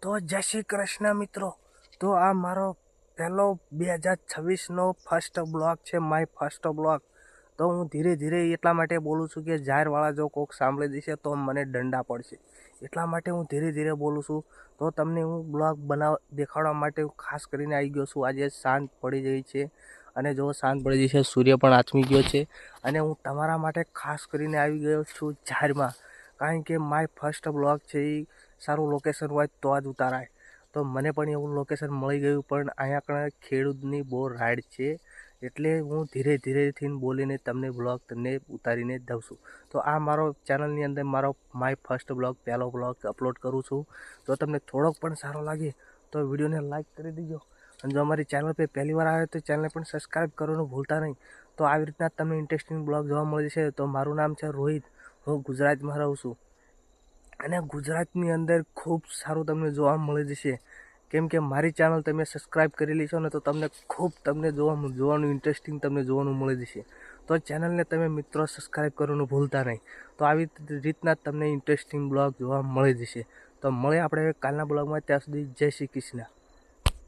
તો જય શ્રી કૃષ્ણ મિત્રો. તો આ મારો પહેલો 2026નો ફર્સ્ટ બ્લોગ છે, માય ફર્સ્ટ બ્લોગ. તો હું ધીરે ધીરે એટલા માટે બોલું છું કે જાહેરવાળા જો કોઈક સાંભળી દેશે તો મને દંડા પડશે. એટલા માટે હું ધીરે ધીરે બોલું છું. તો તમને હું બ્લોગ દેખાડવા માટે ખાસ કરીને આવી ગયો છું. આજે સાંજ પડી ગઈ છે અને જો સાંજ પડી ગઈ છે, સૂર્ય પણ આથમી ગયો છે અને હું તમારા માટે ખાસ કરીને આવી ગયો છું જાહેરમાં. કારણ કે માય ફર્સ્ટ બ્લોગ છે એ સારું લોકેશન હોય તો જ ઉતારાય. તો મને પણ એવું લોકેશન મળી ગયું, પણ અહીંયા કણે ખેડૂતની બહુ રાઈડ છે, એટલે હું ધીરે ધીરેથી બોલીને તમને બ્લોગ તમને ઉતારીને દઉં છું. તો આ મારો ચેનલની અંદર મારો માય ફર્સ્ટ બ્લોગ પહેલો બ્લોગ અપલોડ કરું છું. જો તમને થોડોક પણ સારો લાગે તો વિડીયોને લાઇક કરી દેજો, અને જો અમારી ચેનલ પર પહેલી વાર આવે તો ચેનલને પણ સબસ્ક્રાઈબ કરવાનું ભૂલતા નહીં. તો આવી રીતના તમને ઇન્ટરેસ્ટિંગ બ્લોગ જોવા મળી છે. તો મારું નામ છે રોહિત, હું ગુજરાતમાં રહું છું અને ગુજરાતની અંદર ખૂબ સારું તમને જોવા મળી જશે. કેમ કે મારી ચેનલ તમે સબસ્ક્રાઈબ કરેલી છો ને, તો તમને ખૂબ જોવાનું ઇન્ટરેસ્ટિંગ તમને જોવાનું મળી જશે. તો ચેનલને તમે મિત્રો સબસ્ક્રાઈબ કરવાનું ભૂલતા નહીં. તો આવી રીતના તમને ઇન્ટરેસ્ટિંગ બ્લોગ જોવા મળી જશે. તો મળે આપણે કાલના બ્લોગમાં. ત્યાં સુધી જય શ્રી કૃષ્ણ.